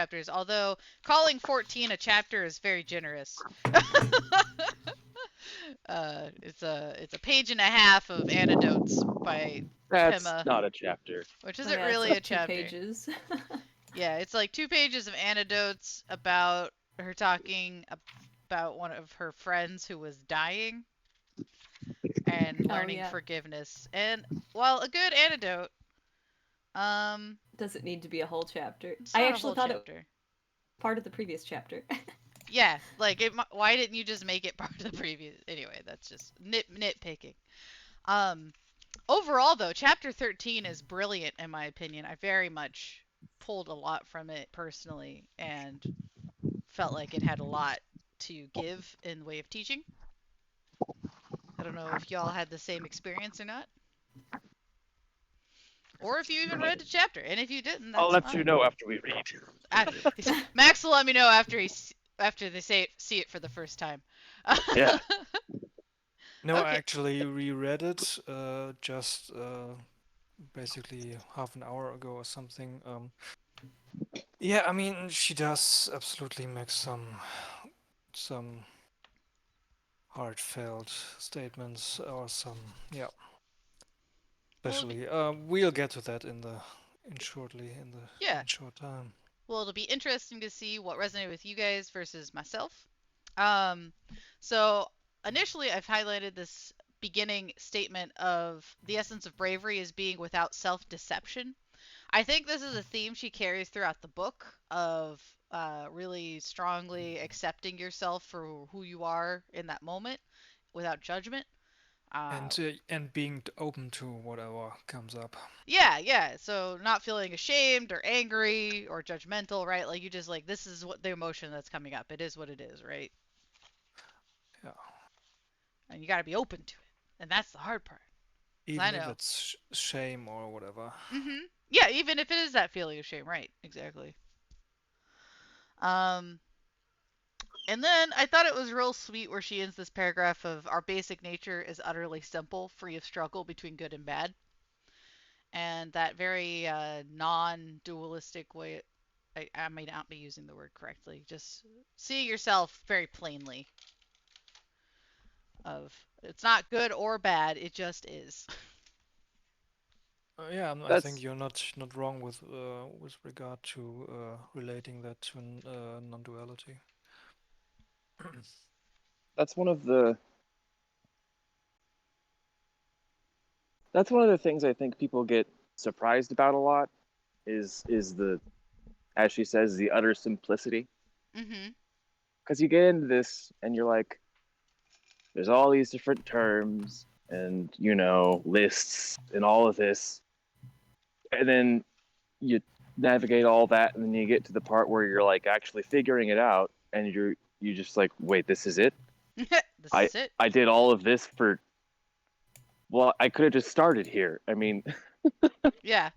chapters, although calling 14 a chapter is very generous. It's a page and a half of anecdotes by That's Pema, not a chapter. which Oh isn't yeah, it's really a like two chapter. pages. Yeah, it's like 2 pages of anecdotes about her talking about one of her friends who was dying and Oh learning yeah. forgiveness. And while a good antidote, um, Does it need to be a whole chapter? it's I not a actually whole thought it was chapter. part of the previous chapter. Yeah, like why didn't you just make it part of the previous? Anyway, that's just nitpicking. Um, Overall though, chapter 13 is brilliant in my opinion. I very much pulled a lot from it personally and felt like it had a lot to give in the way of teaching. I don't know if y'all had the same experience or not, or if you even read the chapter. And if you didn't, I'll that's let you fine. know after we read. I, Max will let me know after they see it for the first time. Yeah. No, I Okay. actually reread it just basically half an hour ago or something. Yeah, I mean, she does absolutely make some heartfelt statements or some, yeah. Well, it'll be, Especially, we'll get to that in shortly yeah. in short time. Well, it'll be interesting to see what resonated with you guys versus myself. Um, so initially, I've highlighted this beginning statement of the essence of bravery is being without self-deception. I think this is a theme she carries throughout the book of really strongly accepting yourself for who you are in that moment without judgment. Uh, And being open to whatever comes up. yeah, yeah. So not feeling ashamed or angry or judgmental, right? Like you just like this is what the emotion that's coming up. It is what it is, right? Yeah. And you got to be open to it. And that's the hard part. 'Cause I Even if know. it's shame or whatever. Yeah, even if it is that feeling of shame, right? Exactly. Um and then I thought it was real sweet where she ends this paragraph of our basic nature is utterly simple, free of struggle between good and bad. And that very non-dualistic way, I may not be using the word correctly, just seeing yourself very plainly of it's not good or bad, it just is. Yeah, I think That's you're not wrong with regard to relating that to non-duality. that's one of the that's one of the things I think people get surprised about a lot is the, as she says, the utter simplicity. Mhm. Because you get into this and you're like, there's all these different terms and lists and all of this, and then you navigate all that, and then you get to the part where you're like actually figuring it out, and you just like, wait, this is it. This I is it. I did all of this for, well, I could have just started here. I mean, Yeah,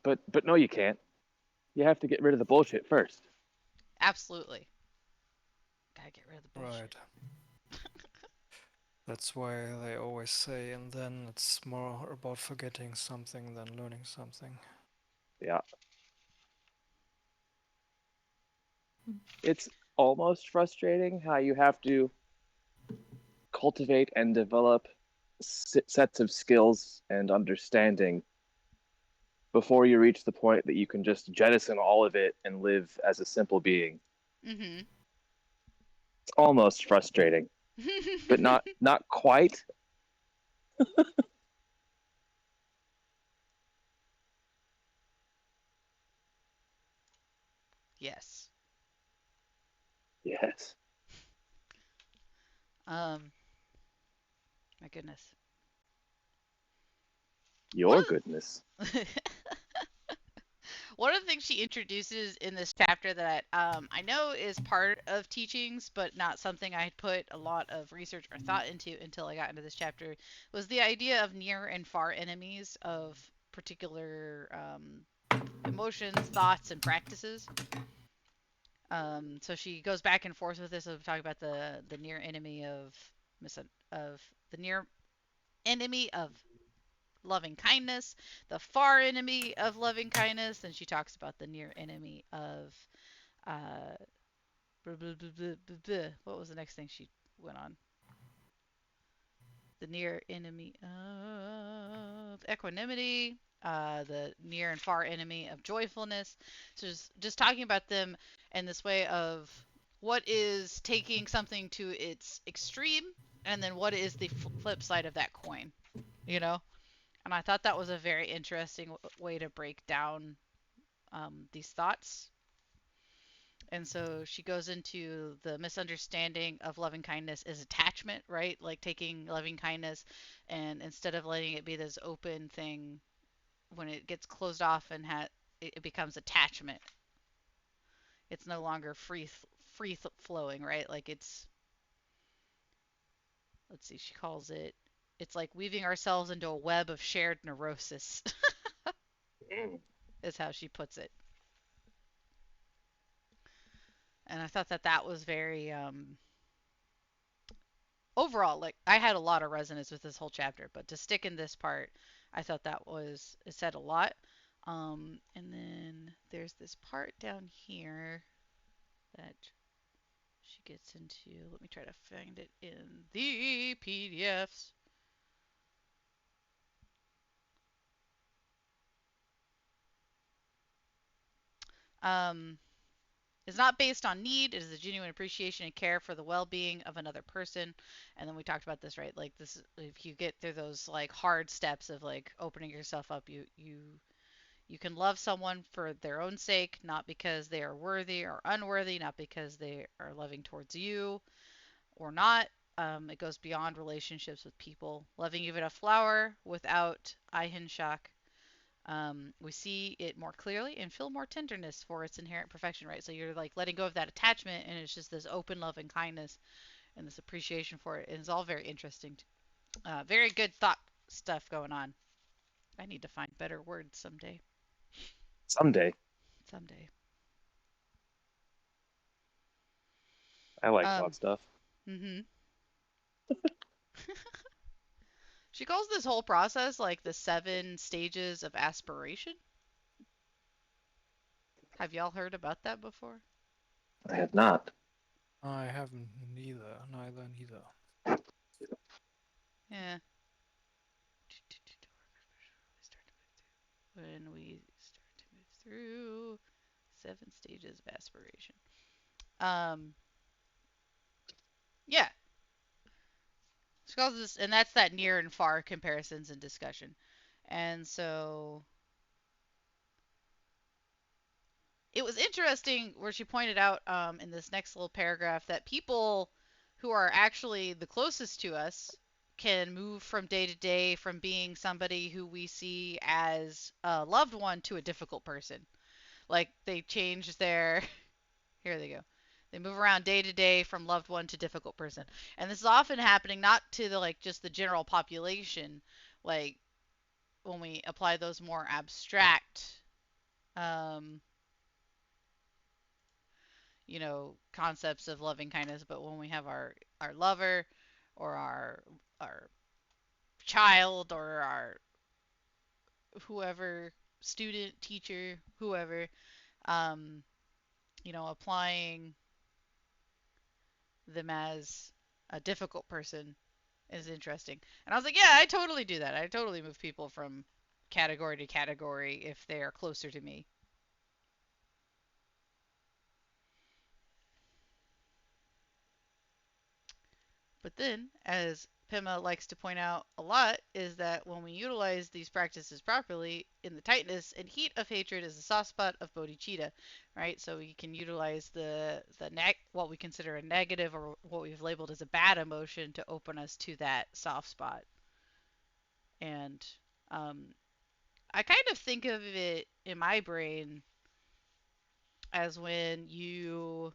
but no, you can't. You have to get rid of the bullshit first. absolutely. Gotta get rid of the bullshit. Right. That's why they always say, and then it's more about forgetting something than learning something. Yeah, it's almost frustrating how you have to cultivate and develop sets of skills and understanding before you reach the point that you can just jettison all of it and live as a simple being. Mhm. It's almost frustrating, but not quite. Yes. Yes. Um my goodness. One Your goodness. of One of the things she introduces in this chapter that I know is part of teachings, but not something I had put a lot of research or thought into until I got into this chapter, was the idea of near and far enemies of particular emotions, thoughts, and practices. So she goes back and forth with this of talking about the near enemy of of the near enemy of loving kindness, the far enemy of loving kindness. Then she talks about the near enemy of uh, what was the next thing she went on? The near enemy of equanimity, the near and far enemy of joyfulness. So just talking about them in this way of what is taking something to its extreme, and then what is the flip side of that coin, you know? And I thought that was a very interesting way to break down these thoughts. And so she goes into the misunderstanding of loving kindness is attachment, right? Like taking loving kindness and instead of letting it be this open thing, when it gets closed off and it becomes attachment. It's no longer free flowing, right? Like it's, let's see, she calls it, it's like weaving ourselves into a web of shared neurosis, is how she puts it. And I thought that that was very overall, like I had a lot of resonance with this whole chapter, but to stick in this part, I thought that was it said a lot. And then there's this part down here that she gets into. Let me try to find it in the PDFs. Um, is not based on need. It is a genuine appreciation and care for the well-being of another person. And then we talked about this, right? Like this, if you get through those like hard steps of like opening yourself up, you can love someone for their own sake, not because they are worthy or unworthy, not because they are loving towards you or not. It goes beyond relationships with people. Loving even a flower without Eichenshock, we see it more clearly and feel more tenderness for its inherent perfection, right? So you're like letting go of that attachment, and it's just this open love and kindness and this appreciation for it. And it's all very interesting. Very good thought stuff going on. I need to find better words someday. Someday. Someday. I like Um, thought stuff. mm-hmm. She calls this whole process like the 7 stages of aspiration. Have y'all heard about that before? I have not. I haven't neither. Yeah. When we start to move through 7 stages of aspiration. Um, yeah. She calls this, and that's that near and far comparisons and discussion. And so it was interesting where she pointed out in this next little paragraph that people who are actually the closest to us can move from day to day from being somebody who we see as a loved one to a difficult person. Like they change their here they go. They move around day to day from loved one to difficult person. And this is often happening not to the like just the general population, like when we apply those more abstract um, concepts of loving kindness, but when we have our lover or our child or our whoever, student, teacher, whoever, um, applying them as a difficult person is interesting. And I was like, yeah, I totally do that. I totally move people from category to category if they are closer to me. But then, as Pema likes to point out a lot, is that when we utilize these practices properly, in the tightness and heat of hatred is the soft spot of bodhicitta, right? So we can utilize what we consider a negative or what we've labeled as a bad emotion to open us to that soft spot. And um, I kind of think of it in my brain as when you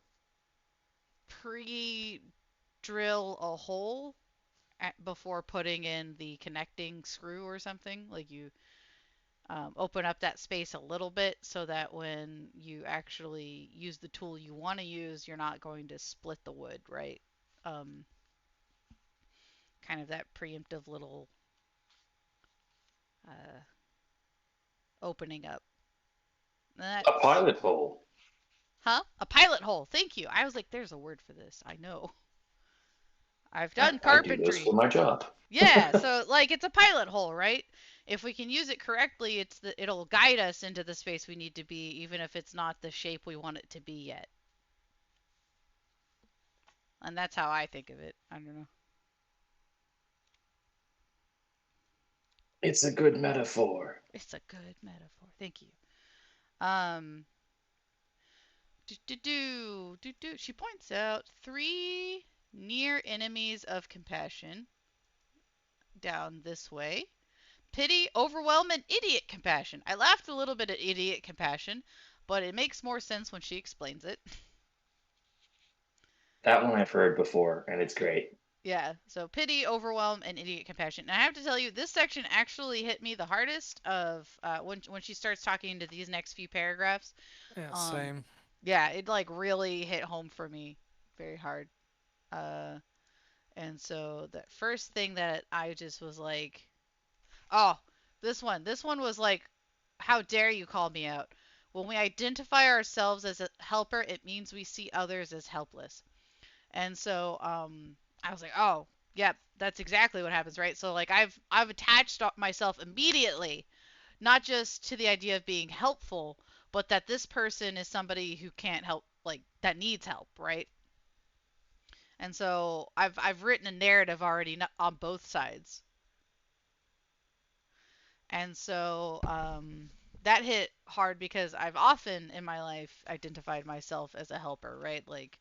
pre-drill a hole before putting in the connecting screw or something. Like you open up that space a little bit so that when you actually use the tool you want to use, you're not going to split the wood, right? Um, Kind of that preemptive little uh, opening up. A That's pilot hole. huh? A pilot hole. Thank you. I was like, there's a word for this. I know. I've done I do this for carpentry. my job. Yeah, so like it's a pilot hole, right? If we can use it correctly, it'll guide us into the space we need to be, even if it's not the shape we want it to be yet. And that's how I think of it. I don't know. It's a good metaphor. It's a good metaphor. Thank you. Um, She points out three near enemies of compassion down this way. Pity, overwhelm, and idiot compassion. I laughed a little bit at idiot compassion, but it makes more sense when she explains it. That one I've heard before, and it's great. Yeah, so pity, overwhelm, and idiot compassion. And I have to tell you, this section actually hit me the hardest of when she starts talking into these next few paragraphs. Yeah, Um, same. yeah, it like really hit home for me very hard. Uh, and so the first thing that I just was like, oh, this one was like, how dare you call me out? When we identify ourselves as a helper, it means we see others as helpless. And so I was like, oh, yep, that's exactly what happens, right? So like I've attached myself immediately, not just to the idea of being helpful, but that this person is somebody who can't help, like that needs help, right? And so I've written a narrative already on both sides. And so that hit hard because I've often in my life identified myself as a helper, right? Like,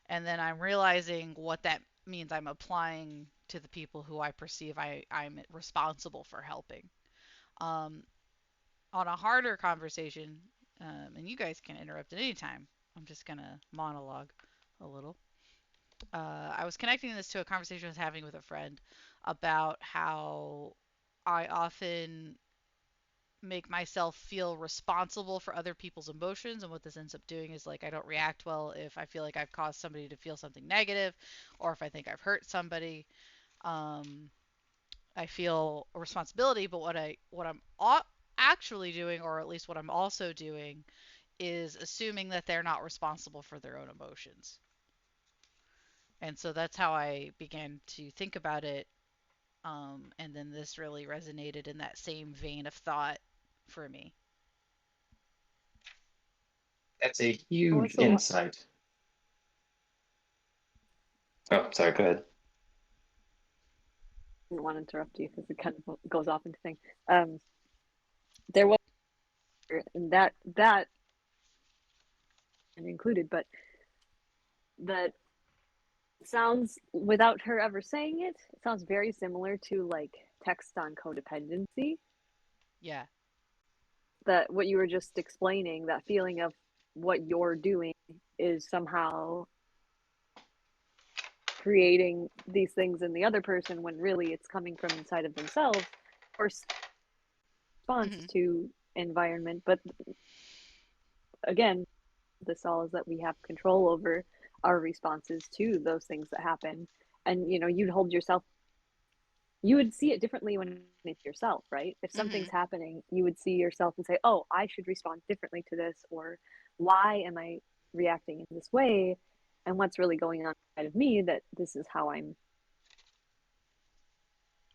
and then I'm realizing what that means I'm applying to the people who I perceive I'm responsible for helping. Um, on a harder conversation, and you guys can interrupt at any time. I'm just gonna monologue a little. I was connecting this to a conversation I was having with a friend about how I often make myself feel responsible for other people's emotions, and what this ends up doing is like I don't react well if I feel like I've caused somebody to feel something negative, or if I think I've hurt somebody. um, I feel a responsibility, but what I'm actually doing, or at least what I'm also doing, is assuming that they're not responsible for their own emotions. And so that's how I began to think about it. And then this really resonated in that same vein of thought for me. That's a I huge also insight. Oh, sorry, go ahead. didn't want to interrupt you because it kind of goes off into things. There was that included, but that sounds without her ever saying it, it sounds very similar to like text on codependency. Yeah. That what you were just explaining, that feeling of what you're doing is somehow creating these things in the other person when really it's coming from inside of themselves or response Mm-hmm. to environment. But again, this all is that we have control over our responses to those things that happen. And you'd hold yourself, you would see it differently when it's yourself, right? If something's Mm-hmm. happening, you would see yourself and say, oh, I should respond differently to this, or why am I reacting in this way, and what's really going on inside of me, that this is how I'm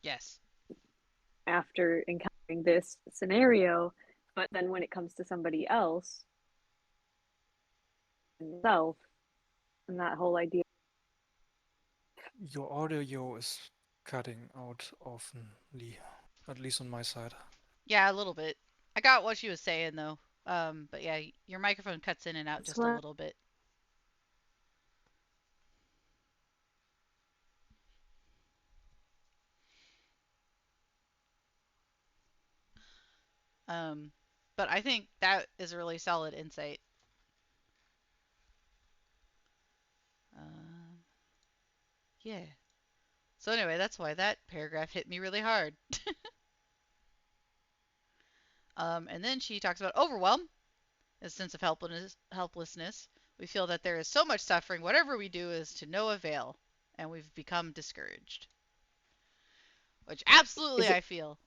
Yes. after encountering this scenario. But then when it comes to somebody else and self, and that whole idea, Your audio is cutting out oftenly, at least on my side. Yeah, a little bit. I got what she was saying though. But yeah, your microphone cuts in and out that's just a why little bit. Um, but I think that is a really solid insight. Um, yeah. So anyway, that's why that paragraph hit me really hard. And then she talks about overwhelm, a sense of helplessness. We feel that there is so much suffering, whatever we do is to no avail, and we've become discouraged. Which absolutely is it I feel.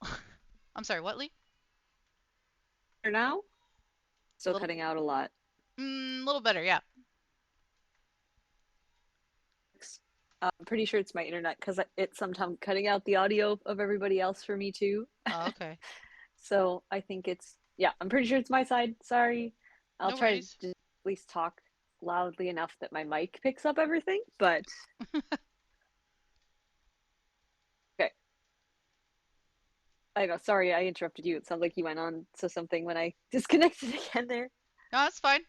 I'm sorry, what, Lee? Now, A still little, cutting out a lot. little better, yeah. I'm pretty sure it's my internet because it's sometimes cutting out the audio of everybody else for me too. Oh, okay. So I think yeah, I'm pretty sure it's my side. Sorry. I'll No try to worries. just at least talk loudly enough that my mic picks up everything, but okay. I know, sorry, I interrupted you. It sounds like you went on to something when I disconnected again there. No, that's fine.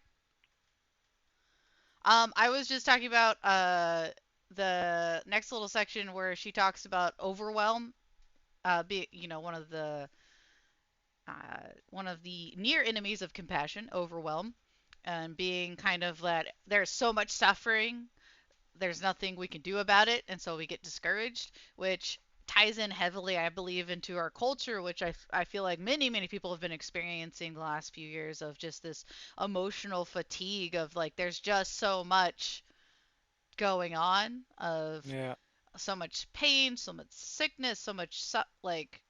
I was just talking about the next little section where she talks about overwhelm, be one of the near enemies of compassion, overwhelm, and being kind of that there's so much suffering, there's nothing we can do about it, and so we get discouraged, which ties in heavily, I believe, into our culture, which I feel like many people have been experiencing the last few years of just this emotional fatigue of like there's just so much going on of Yeah. so much pain, so much sickness, so much like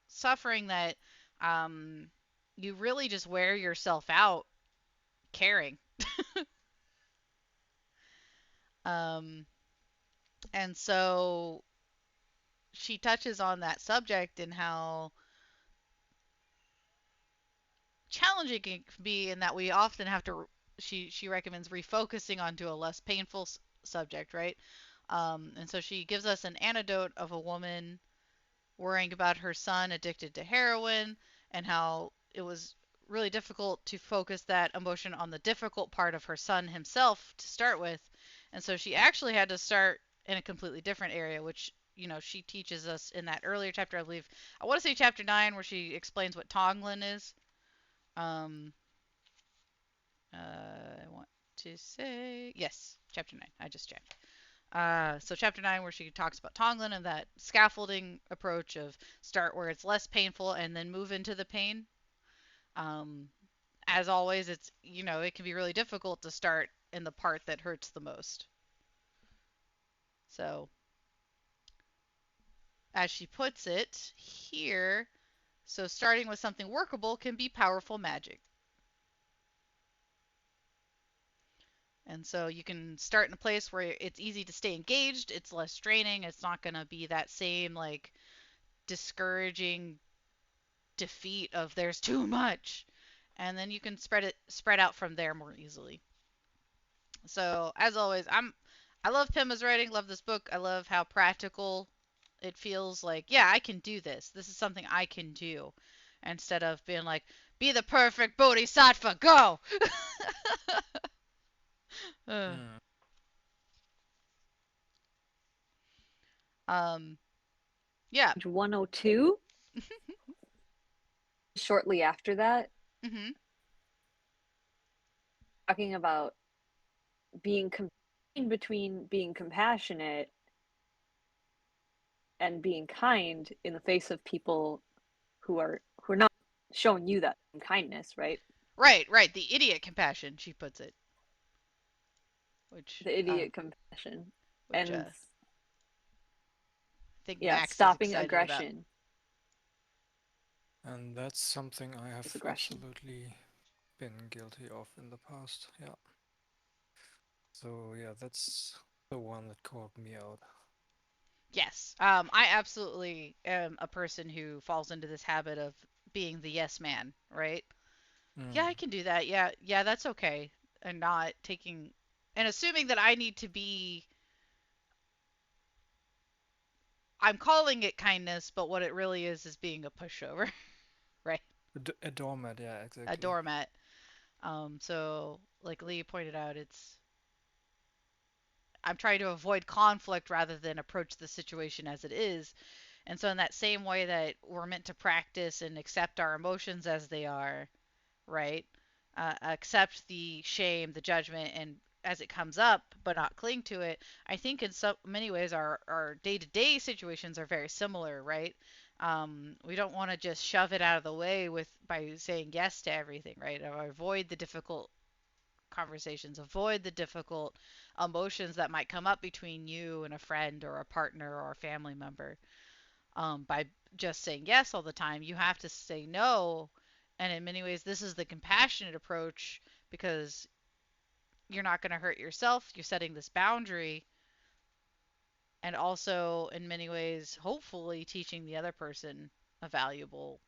suffering that um you really just wear yourself out caring. um and so she touches on that subject and how challenging it can be, in that we often have to she recommends refocusing onto a less painful subject, right? And so she gives us an anecdote of a woman worrying about her son addicted to heroin, and how it was really difficult to focus that emotion on the difficult part of her son himself to start with. And so she actually had to start in a completely different area, which, she teaches us in that earlier chapter, I believe. I want to say chapter 9, where she explains what Tonglin is. Um, I want to say, yes, chapter 9. I just checked. So chapter 9, where she talks about Tonglin and that scaffolding approach of start where it's less painful and then move into the pain. Um, as always, it can be really difficult to start in the part that hurts the most. So as she puts it here, so starting with something workable can be powerful magic. And so you can start in a place where it's easy to stay engaged, it's less draining, it's not going to be that same like discouraging defeat of there's too much, and then you can spread out from there more easily. So as always, I love Pema's writing, love this book. I love how practical it feels. Like, yeah, I can do this, this is something I can do, instead of being like, be the perfect bodhisattva, go. uh, Mm. um yeah. Page 102, shortly after that, Mhm. talking about being between being compassionate and being kind in the face of people who are not showing you that kindness, right? Right, the idiot compassion, she puts it, which The idiot compassion. And I think yeah, Max is stopping excited about. aggression And that's something I is have aggression. absolutely been guilty of in the past. Yeah. So yeah, that's the one that called me out. Yes, I absolutely am a person who falls into this habit of being the yes man, right? Yeah, I Mm. can do that. Yeah, yeah, that's okay. And not taking and assuming that I need to be, I'm calling it kindness, but what it really is being a pushover, right? A doormat, yeah, A exactly. doormat. So like Lee pointed out, I'm trying to avoid conflict rather than approach the situation as it is. And so in that same way that we're meant to practice and accept our emotions as they are, right? Accept the shame, the judgment, and as it comes up, but not cling to it. I think in so many ways our day-to-day situations are very similar, right? We don't want to just shove it out of the way with by saying yes to everything, right? Or avoid the difficult conversations, avoid the difficult emotions that might come up between you and a friend or a partner or a family member. by just saying yes all the time. You have to say no. And in many ways, this is the compassionate approach because you're not going to hurt yourself. You're setting this boundary. And also, in many ways, hopefully teaching the other person a valuable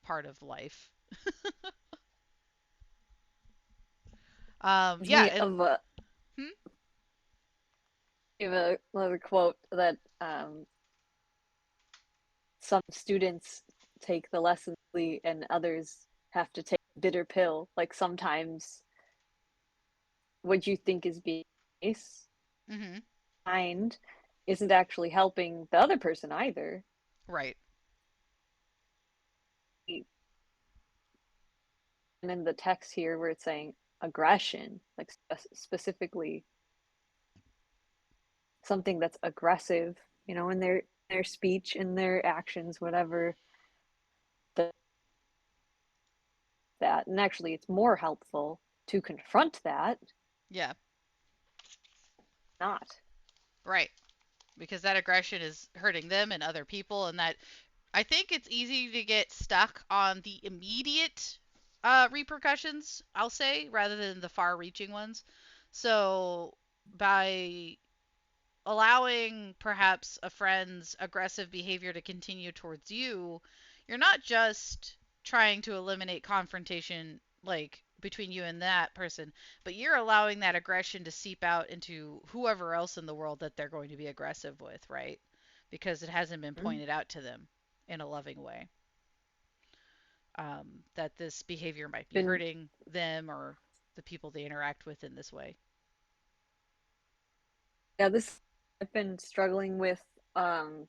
part of life. It's Yeah. me of a Hmm? give another quote that some students take the lesson and others have to take a bitter pill. Like sometimes what you think is being nice, Mm-hmm. kind, isn't actually helping the other person either. Right. And in the text here where it's saying aggression, like specifically something that's aggressive, in their speech, in their actions, whatever, that. And actually, it's more helpful to confront that, Yeah. not. Right. Because that aggression is hurting them and other people, and that I think it's easy to get stuck on the immediate repercussions, I'll say, rather than the far reaching ones. So, by allowing perhaps a friend's aggressive behavior to continue towards you, you're not just trying to eliminate confrontation like between you and that person, but you're allowing that aggression to seep out into whoever else in the world that they're going to be aggressive with, right? Because it hasn't been pointed out to them in a loving way. That this behavior might be Been hurting them or the people they interact with in this way. Yeah, this I've been struggling with um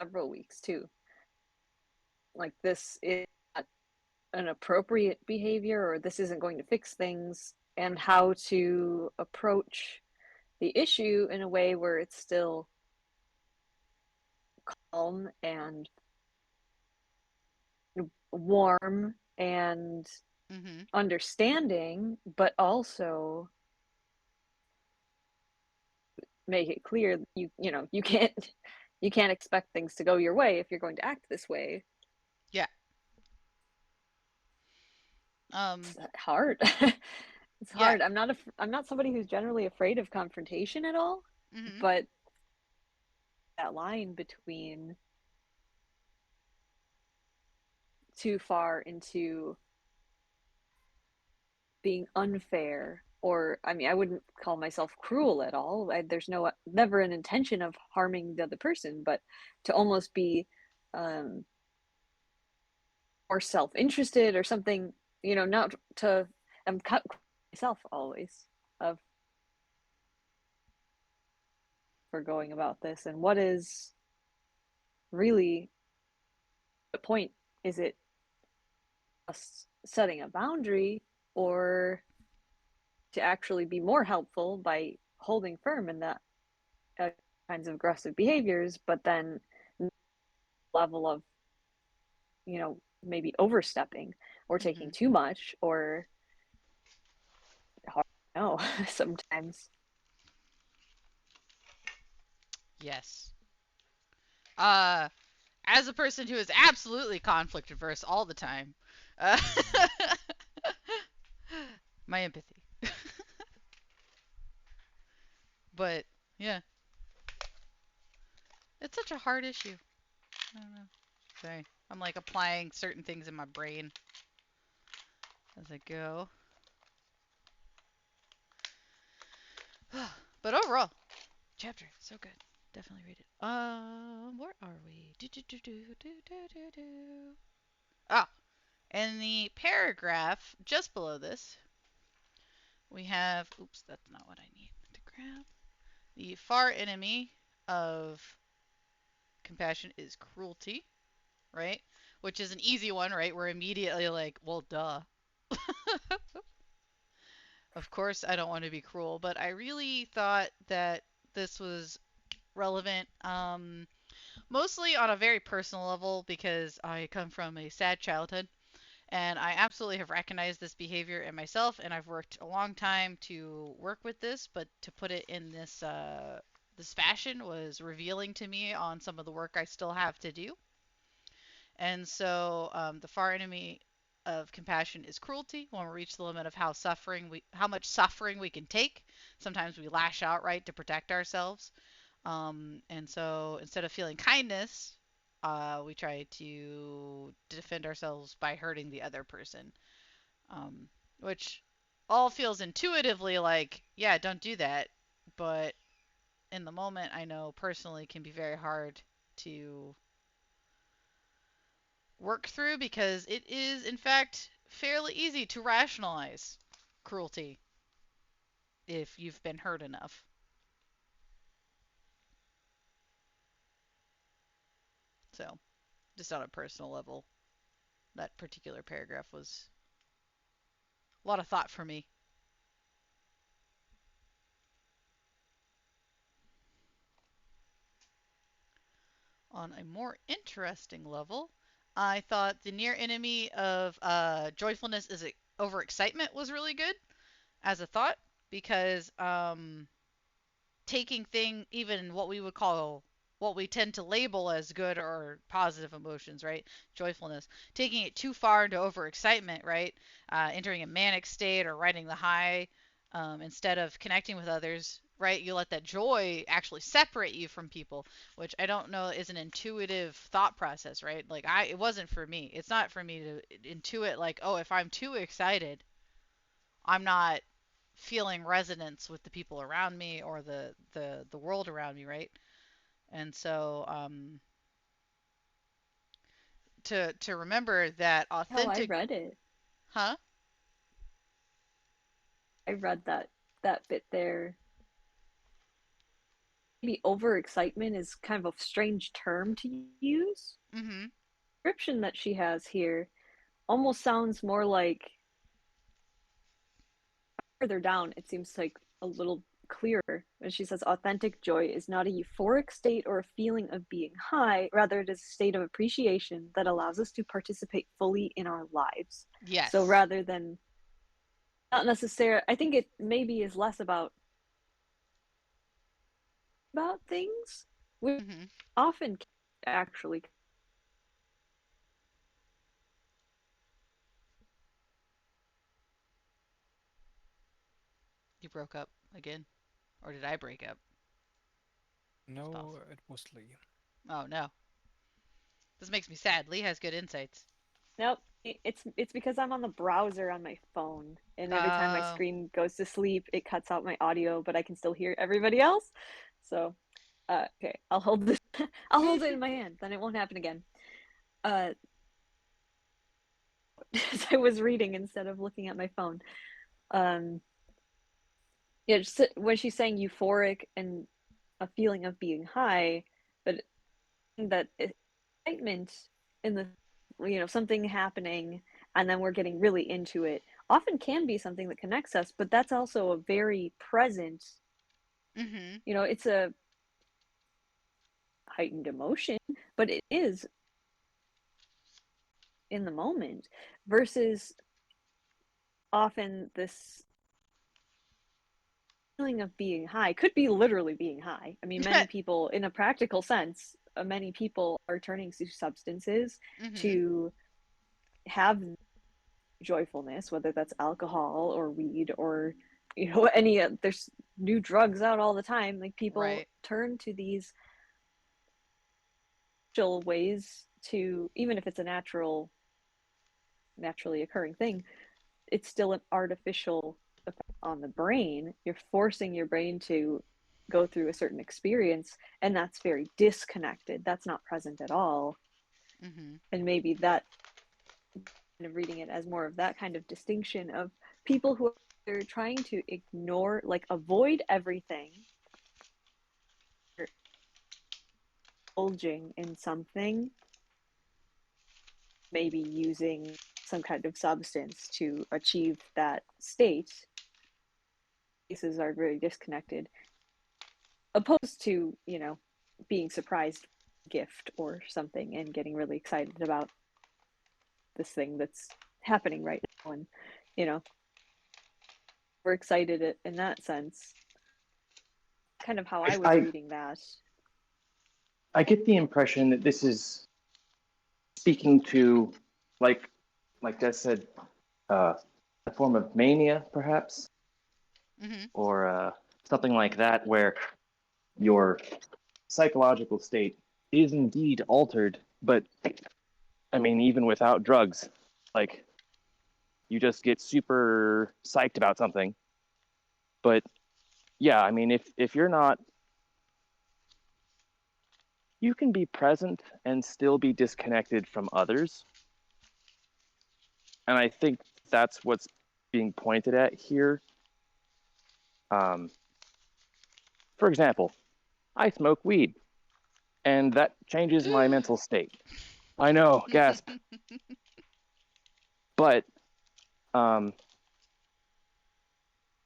several weeks too. Like this is not an appropriate behavior, or this isn't going to fix things, and how to approach the issue in a way where it's still calm and warm and Mm-hmm. understanding, but also make it clear you can't expect things to go your way if you're going to act this way. Yeah. Um. It's hard. It's Yeah. hard. I'm not somebody who's generally afraid of confrontation at all, Mm-hmm. but that line between too far into being unfair, or I mean, I wouldn't call myself cruel at all. There's never an intention of harming the other person, but to almost be um or self-interested or something, not to. I'm cut myself always of for going about this, and what is really the point? Is it us setting a boundary, or to actually be more helpful by holding firm in that uh, kinds of aggressive behaviors, but then level of maybe overstepping or Mm-hmm. taking too much, or hard to know sometimes. Yes. Uh, as a person who is absolutely conflict averse all the time, uh, my empathy. But yeah, it's such a hard issue. I don't know. Sorry, I'm like applying certain things in my brain as I go. But overall, chapter so good. Definitely read it. Where are we? Ah, in the paragraph just below this, we have. Oops, that's not what I need to grab. The far enemy of compassion is cruelty, right? Which is an easy one, right? We're immediately like, well, duh. Of course, I don't want to be cruel, but I really thought that this was relevant, mostly on a very personal level because I come from a sad childhood. And I absolutely have recognized this behavior in myself, and I've worked a long time to work with this, but to put it in this fashion was revealing to me on some of the work I still have to do. And so the far enemy of compassion is cruelty. When we reach the limit of how much suffering we can take, sometimes we lash out, right, to protect ourselves. And so instead of feeling kindness, we try to defend ourselves by hurting the other person, which all feels intuitively like, yeah, don't do that. But in the moment, I know personally can be very hard to work through because it is, in fact, fairly easy to rationalize cruelty if you've been hurt enough. So, just on a personal level, that particular paragraph was a lot of thought for me. On a more interesting level, I thought the near enemy of joyfulness is overexcitement was really good as a thought because taking even what we would call, what we tend to label as good or positive emotions, right? Joyfulness, taking it too far into overexcitement, right? Entering a manic state or riding the high, instead of connecting with others, right? You let that joy actually separate you from people, which I don't know is an intuitive thought process, right? Like it wasn't for me. It's not for me to intuit like, oh, if I'm too excited, I'm not feeling resonance with the people around me or the world around me, right? And so to remember that How I authentic, read it. huh? I read that bit there. Maybe overexcitement is kind of a strange term to use. Mm-hmm. The description that she has here almost sounds more like, further down, it seems like a little clearer when she says authentic joy is not a euphoric state or a feeling of being high, rather it is a state of appreciation that allows us to participate fully in our lives. So Yes. rather than, not necessarily, I think it maybe is less about things, which Mm-hmm. often actually. You broke up again, or did I break up? It's No, possible. it was Lee. Oh no, this makes me sad. Lee has good insights. Nope. It's because I'm on the browser on my phone, and every time my Uh, screen goes to sleep, it cuts out my audio, but I can still hear everybody else. So, okay, I'll hold this. I'll hold it in my hand, then it won't happen again. As I was reading instead of looking at my phone. Um, yeah, just when she's saying euphoric and a feeling of being high, but that excitement in the, something happening and then we're getting really into it often can be something that connects us, but that's also a very present, mm-hmm. it's a heightened emotion, but it is in the moment versus often this feeling of being high could be literally being high. I mean, many people, in a practical sense, many people are turning to substances Mm-hmm. to have joyfulness, whether that's alcohol or weed or any, there's new drugs out all the time. Like, people Right. turn to these natural ways to, even if it's a naturally occurring thing, it's still an artificial effect on the brain. You're forcing your brain to go through a certain experience, and that's very disconnected. That's not present at all. Mm-hmm. And maybe that, kind of reading it as more of that kind of distinction of people who are trying to ignore, like, avoid everything, indulging in something, maybe using some kind of substance to achieve that state. Cases are very disconnected, opposed to, being surprised gift or something and getting really excited about this thing that's happening right now. And, you know, we're excited in that sense. kind of how I was I reading that. I get the impression that this is speaking to, like Des said, a form of mania, perhaps, Mm-hmm. or something like that, where your psychological state is indeed altered. But I mean, even without drugs, like you just get super psyched about something. But yeah, I mean, if you're not, you can be present and still be disconnected from others. And I think that's what's being pointed at here. Um, for example, I smoke weed, and that changes my mental state. I know, gasp. But um,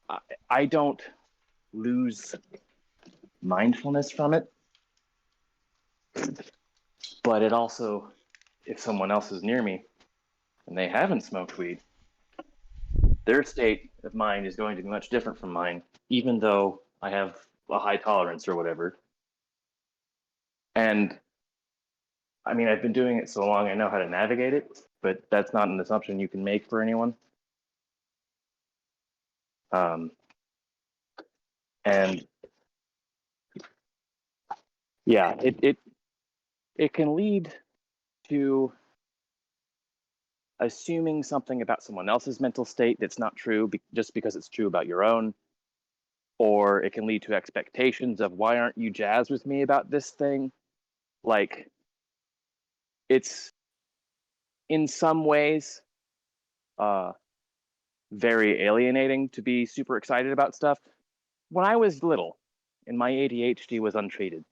I, I don't lose mindfulness from it. But it also, if someone else is near me and they haven't smoked weed, their state of mind is going to be much different from mine, even though I have a high tolerance or whatever. And I mean, I've been doing it so long, I know how to navigate it, but that's not an assumption you can make for anyone. Um, and yeah, it can lead to assuming something about someone else's mental state that's not true just because it's true about your own, or it can lead to expectations of why aren't you jazzed with me about this thing? Like, it's in some ways uh, very alienating to be super excited about stuff. When I was little and my ADHD was untreated,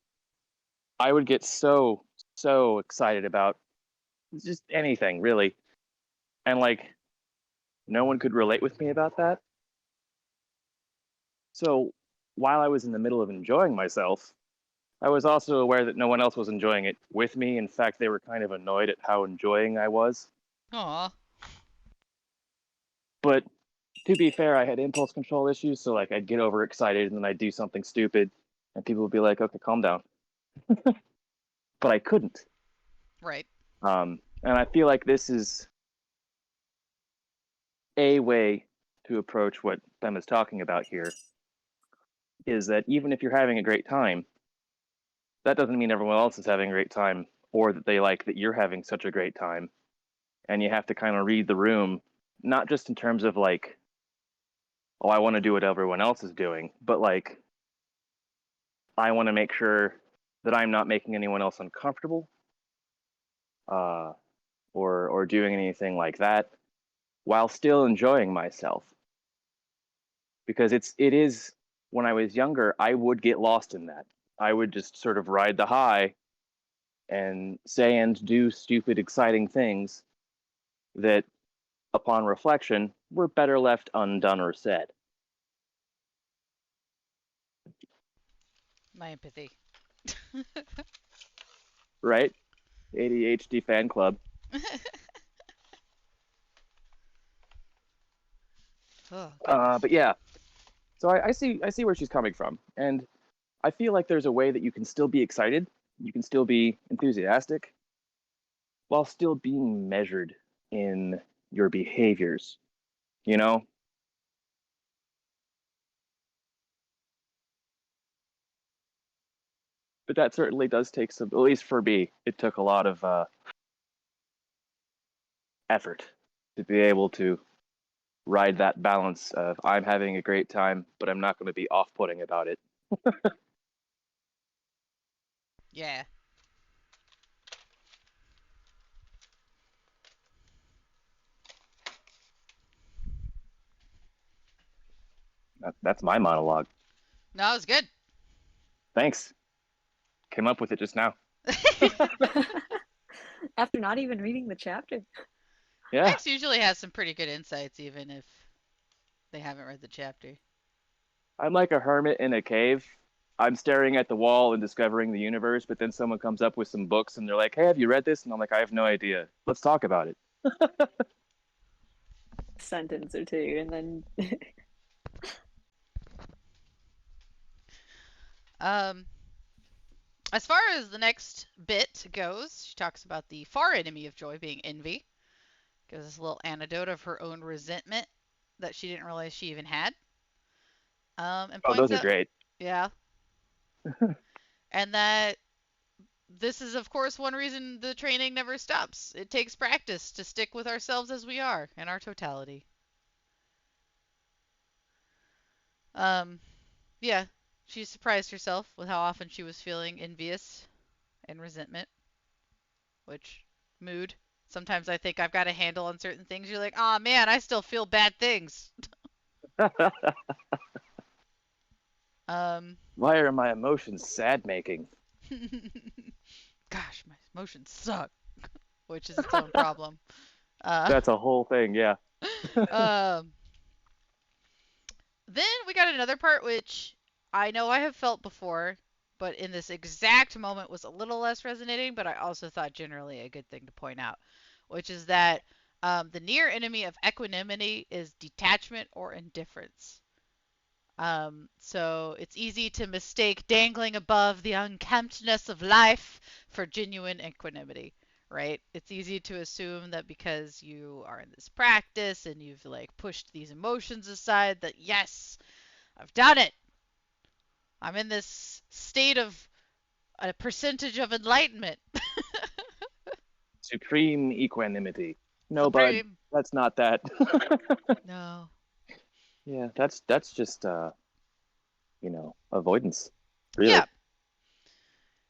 I would get so excited about just anything, really. And like, no one could relate with me about that. So while I was in the middle of enjoying myself, I was also aware that no one else was enjoying it with me. In fact, they were kind of annoyed at how enjoying I was. Aw. But to be fair, I had impulse control issues, so like I'd get overexcited and then I'd do something stupid, and people would be like, "Okay, calm down." But I couldn't. Right. And I feel like this is a way to approach what Them is talking about here. Is that even if you're having a great time, that doesn't mean everyone else is having a great time, or that they like that you're having such a great time. And you have to kind of read the room, not just in terms of like, oh, I want to do what everyone else is doing, but like, I want to make sure that I'm not making anyone else uncomfortable, uh, or doing anything like that, while still enjoying myself. Because it is, when I was younger, I would get lost in that. I would just sort of ride the high and say and do stupid, exciting things that, upon reflection, were better left undone or said. My empathy. Right? ADHD fan club. Oh goodness. But yeah, so I see where she's coming from, and I feel like there's a way that you can still be excited, you can still be enthusiastic, while still being measured in your behaviors. You know, but that certainly does take some. At least for me, it took a lot of effort to be able to ride that balance of I'm having a great time, but I'm not going to be off-putting about it. Yeah. That's my monologue. No, it was good. Thanks. Came up with it just now. After not even reading the chapter. Yeah. Max usually has some pretty good insights, even if they haven't read the chapter. I'm like a hermit in a cave. I'm staring at the wall and discovering the universe, but then someone comes up with some books and they're like, "Hey, have you read this?" And I'm like, "I have no idea. Let's talk about it." Sentence or two, and then Um, as far as the next bit goes, she talks about the far enemy of joy being envy. Gives us a little anecdote of her own resentment that she didn't realize she even had. And Oh, points those are out, great. yeah, and that this is, of course, one reason the training never stops. It takes practice to stick with ourselves as we are in our totality. Um, yeah, she surprised herself with how often she was feeling envious and resentment, which mood. Sometimes I think I've got a handle on certain things. You're like, oh man, I still feel bad things. Um, Why are my emotions sad making? gosh, my emotions suck, which is its own problem. Uh, That's a whole thing, yeah. um, then we got another part which I know I have felt before, but in this exact moment was a little less resonating, but I also thought generally a good thing to point out, which is that the near enemy of equanimity is detachment or indifference. So it's easy to mistake dangling above the unkemptness of life for genuine equanimity, right? It's easy to assume that because you are in this practice and you've like pushed these emotions aside, that yes, I've done it. I'm in this state of a percentage of enlightenment. Supreme equanimity. No, bud, Supreme. that's not that. No. Yeah, that's just avoidance. Really. Yeah.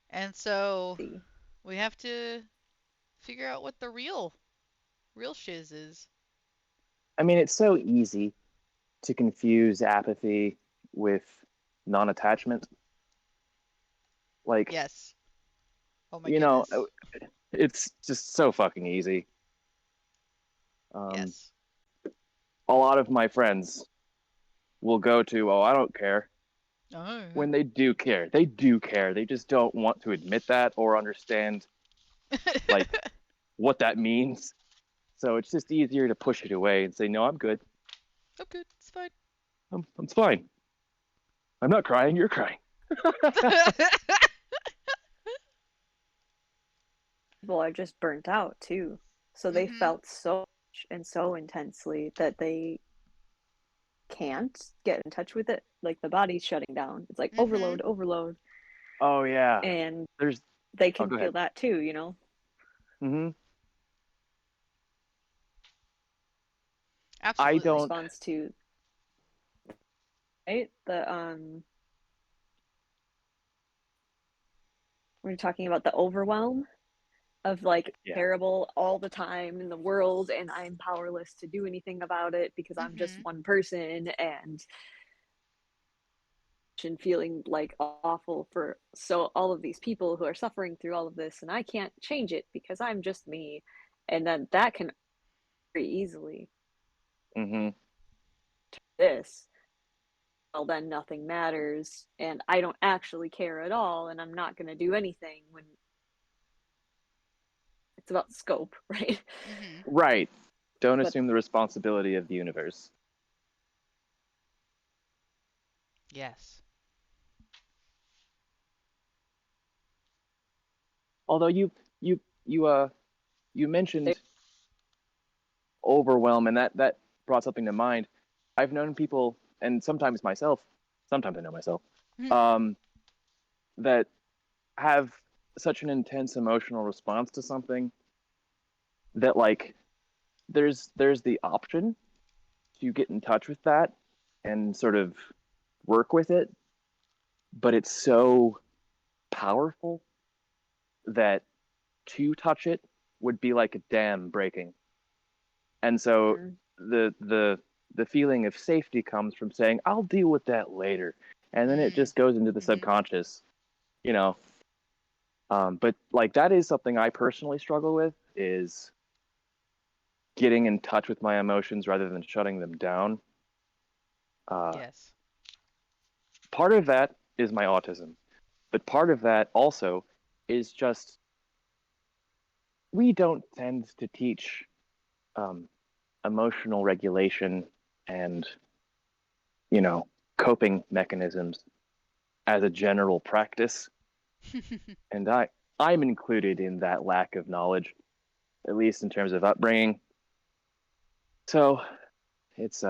And so See. we have to figure out what the real shiz is. I mean, it's so easy to confuse apathy with non-attachment. Like, Yes. Oh my you know, goodness. it's just so fucking easy. Um, Yes. a lot of my friends will go to, oh, I don't care, Oh. when they do care. They do care. They just don't want to admit that or understand like what that means. So it's just easier to push it away and say, no, I'm good. I'm good. It's fine. I'm fine. I'm not crying. You're crying. People are just burnt out too. So they Mhm. felt so much and so intensely that they can't get in touch with it. Like the body's shutting down. It's like Mhm. overload, overload. Oh yeah. And There's. they Oh, can go feel ahead. that too, you know? Hmm. I The Absolutely. don't. response to right? We're talking about the overwhelm of like Yeah. terrible all the time in the world and I'm powerless to do anything about it because I'm just Mhm. one person and feeling like awful for so all of these people who are suffering through all of this and I can't change it because I'm just me. And then that can very easily Hmm. this well then nothing matters and I don't actually care at all and I'm not going to do anything when it's about scope, right? Mhm. Right. Don't But assume the responsibility of the universe. Yes. Although you you uh you mentioned overwhelm, and that brought something to mind. I've known people, and sometimes myself, sometimes I know myself, Mhm. um, that have such an intense emotional response to something that like there's the option to get in touch with that and sort of work with it, but it's so powerful that to touch it would be like a dam breaking. And so mm, the feeling of safety comes from saying, I'll deal with that later. And then it Mm. just goes into the Mhm. subconscious, you know. But like that is something I personally struggle with is getting in touch with my emotions rather than shutting them down. Uh, Yes. Part of that is my autism, but part of that also is just we don't tend to teach um, emotional regulation and coping mechanisms as a general practice, and I'm included in that lack of knowledge, at least in terms of upbringing. So it's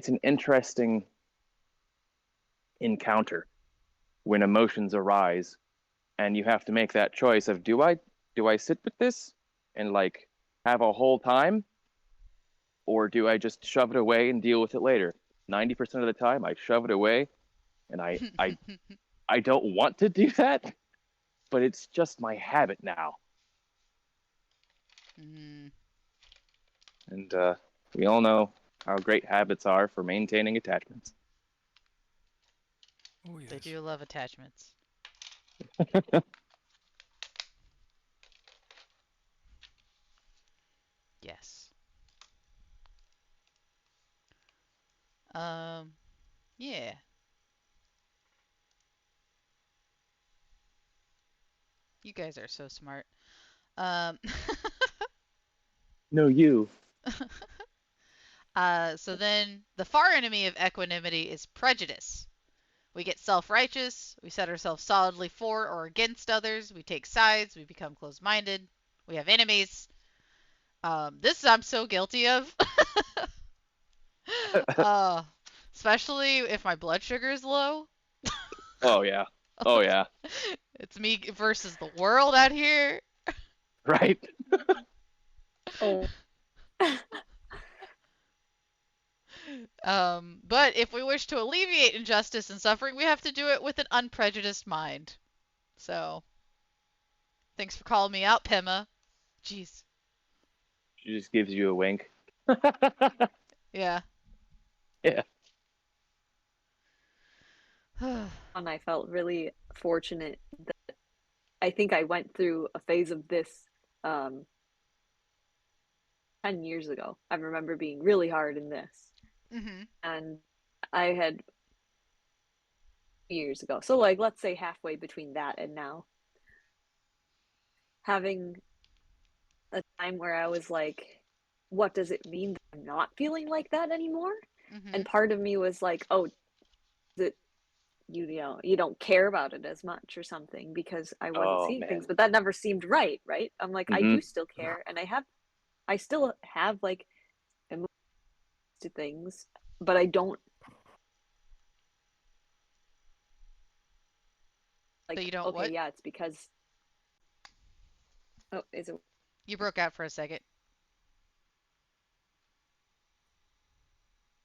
an interesting encounter when emotions arise, and you have to make that choice of do I sit with this and like have a whole time, or do I just shove it away and deal with it later? 90% of the time, I shove it away, and I don't want to do that, but it's just my habit now. Mm, And we all know how great habits are for maintaining attachments. Oh they yes. do love attachments. Yes. Um, yeah. You guys are so smart. Um, No, you. so then the far enemy of equanimity is prejudice. We get self righteous, we set ourselves solidly for or against others, we take sides, we become closed minded, we have enemies. This I'm so guilty of. uh, Especially if my blood sugar is low. Oh yeah. Oh yeah. It's me versus the world out here. Right. Oh, But if we wish to alleviate injustice and suffering, we have to do it with an unprejudiced mind. So, thanks for calling me out, Pema. Jeez. She just gives you a wink. Yeah. Yeah. and I felt really fortunate that I think I went through a phase of this um, 10 years ago. I remember being really hard in this. Mhm. And I had years ago. So, like, let's say halfway between that and now, having a time where I was like, what does it mean that I'm not feeling like that anymore? And Mhm. part of me was like, oh, that you don't care about it as much or something because I wasn't Oh seeing things, man. but that never seemed right, right? I'm like, I Mm-hmm. do still care, and I still have like emotions to things, but I don't So like. you don't Okay, what? yeah, it's because oh, is it You broke out for a second.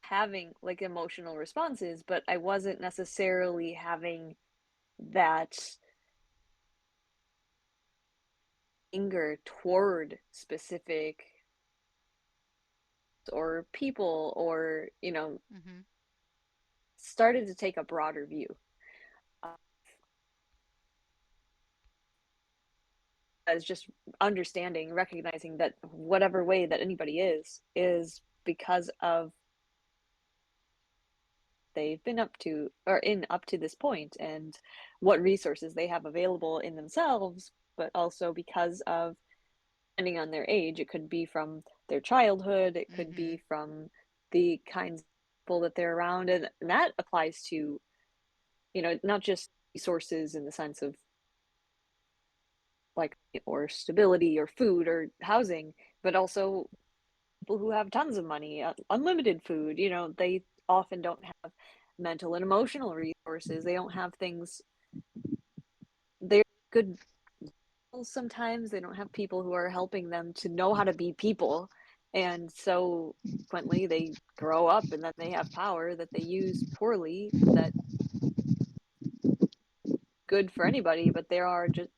having like emotional responses, but I wasn't necessarily having that anger toward specific or people or Mhm. started to take a broader view as just understanding, recognizing that whatever way that anybody is because of they've been up to or in up to this point and what resources they have available in themselves, but also because of depending on their age, it could be from their childhood, it could Mhm. be from the kinds of people that they're around, and that applies to not just resources in the sense of like or stability or food or housing, but also people who have tons of money, unlimited food. They often don't have mental and emotional resources. They don't have things. They're good. Sometimes they don't have people who are helping them to know how to be people, and so consequently they grow up and then they have power that they use poorly. That good for anybody, but they are just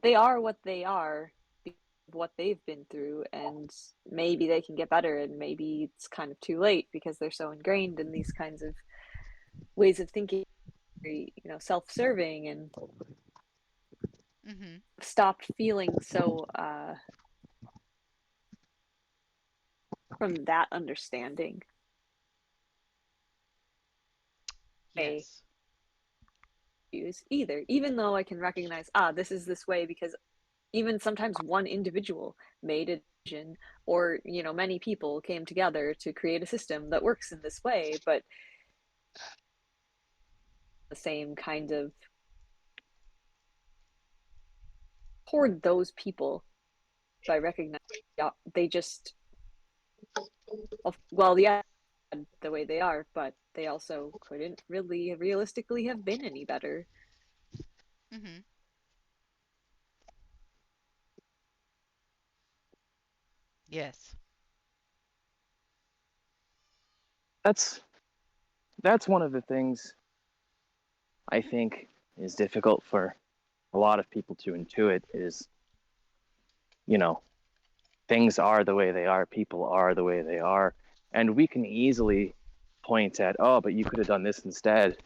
they are what they are because of what they've been through, and maybe they can get better, and maybe it's kind of too late because they're so ingrained in these kinds of ways of thinking, self-serving, and Mhm. stopped feeling so from that understanding I Yes. use either, even though I can recognize this is this way because even sometimes one individual made a decision or many people came together to create a system that works in this way, but the same kind of toward those people by recognizing they just, well, yeah, the way they are, but they also couldn't really realistically have been any better. Mhm. Yes. That's one of the things I think is difficult for a lot of people to intuit is, you know, things are the way they are, people are the way they are, and we can easily point at, oh, but you could have done this instead,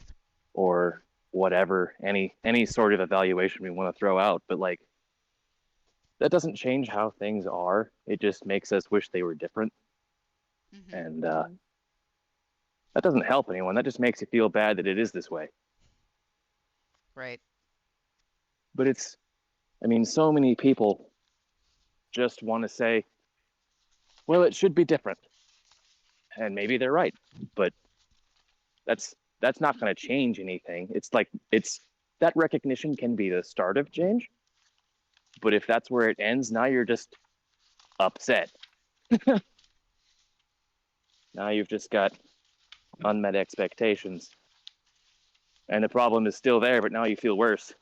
or whatever, any sort of evaluation we want to throw out, but like that doesn't change how things are. It just makes us wish they were different, Mhm. and that doesn't help anyone. That just makes you feel bad that it is this way. Right. But it's, I mean, so many people just want to say, well, it should be different, and maybe they're right, but that's that's not going to change anything. It's like it's that recognition can be the start of change, but if that's where it ends, now you're just upset. Now you've just got unmet expectations, and the problem is still there, but now you feel worse.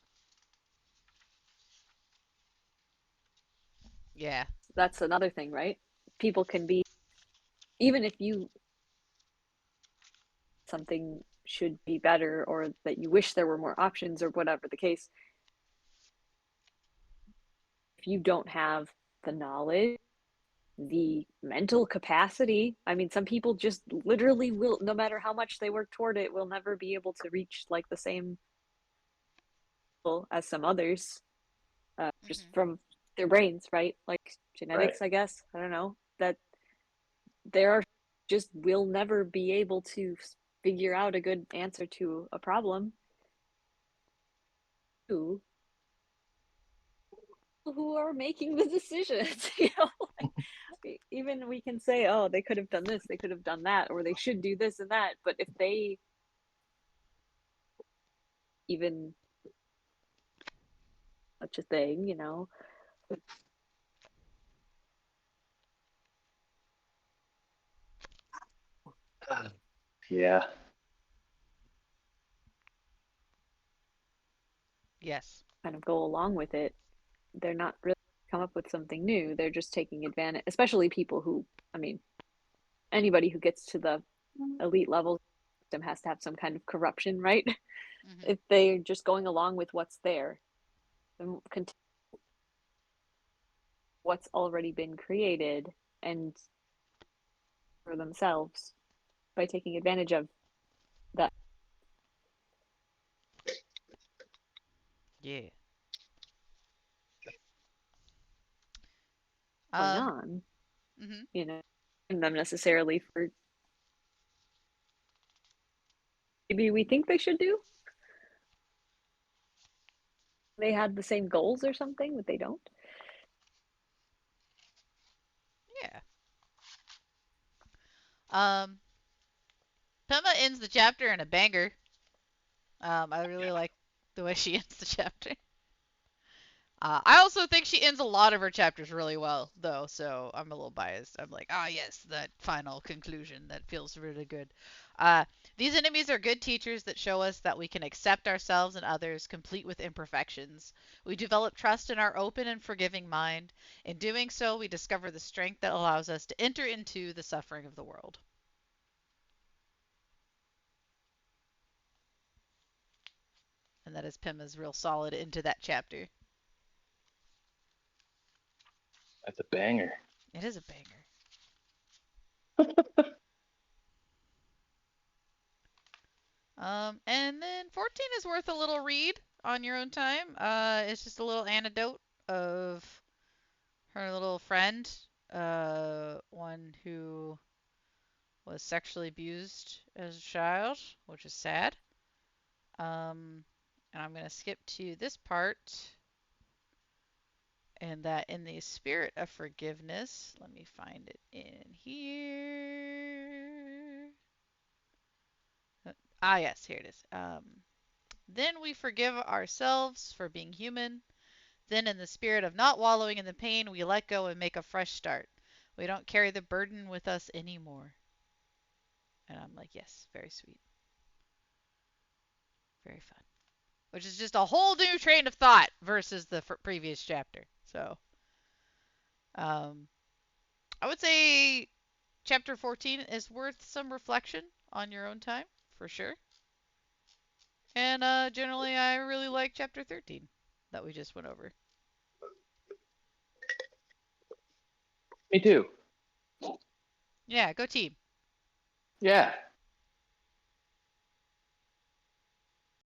Yeah. That's another thing, right? People can be, even if you something should be better or that you wish there were more options or whatever the case, if you don't have the knowledge, the mental capacity, I mean, some people just literally will, no matter how much they work toward it, will never be able to reach like the same level as some others, just Mhm. from their brains, right? Like Right. genetics, I guess. I don't know. That there are just will never be able to figure out a good answer to a problem. Who are making the decisions? Like, even we can say, oh, they could have done this, they could have done that, or they should do this and that. But if they even such a thing, Yeah. Yes. kind of go along with it, they're not really come up with something new. They're just taking advantage, especially people who, I mean, anybody who gets to the elite level system has to have some kind of corruption, right? Mhm. If they're just going along with what's there, and what's already been created and for themselves by taking advantage of that Yeah. going Um. on, Mhm. you know, and them necessarily for maybe we think they should do. They had the same goals or something, but they don't. Yeah. Um. Pema ends the chapter in a banger. I really like the way she ends the chapter. I also think she ends a lot of her chapters really well, though, so I'm a little biased. I'm like, ah, yes, that final conclusion that feels really good. Uh, these enemies are good teachers that show us that we can accept ourselves and others, complete with imperfections. We develop trust in our open and forgiving mind. In doing so, we discover the strength that allows us to enter into the suffering of the world. And that is Pema's real solid into that chapter. That's a banger. It is a banger. And then 14 is worth a little read on your own time. It's just a little anecdote of her little friend, one who was sexually abused as a child, which is sad. Um, and I'm going to skip to this part, and that in the spirit of forgiveness, let me find it in here. Yes, here it is. Then we forgive ourselves for being human. Then, in the spirit of not wallowing in the pain, we let go and make a fresh start. We don't carry the burden with us anymore. And I'm like, yes, very sweet. Very fun. Which is just a whole new train of thought versus the previous chapter. So, um, I would say chapter 14 is worth some reflection on your own time, for sure. And generally, I really like chapter 13 that we just went over. Me too. Yeah, go team. Yeah.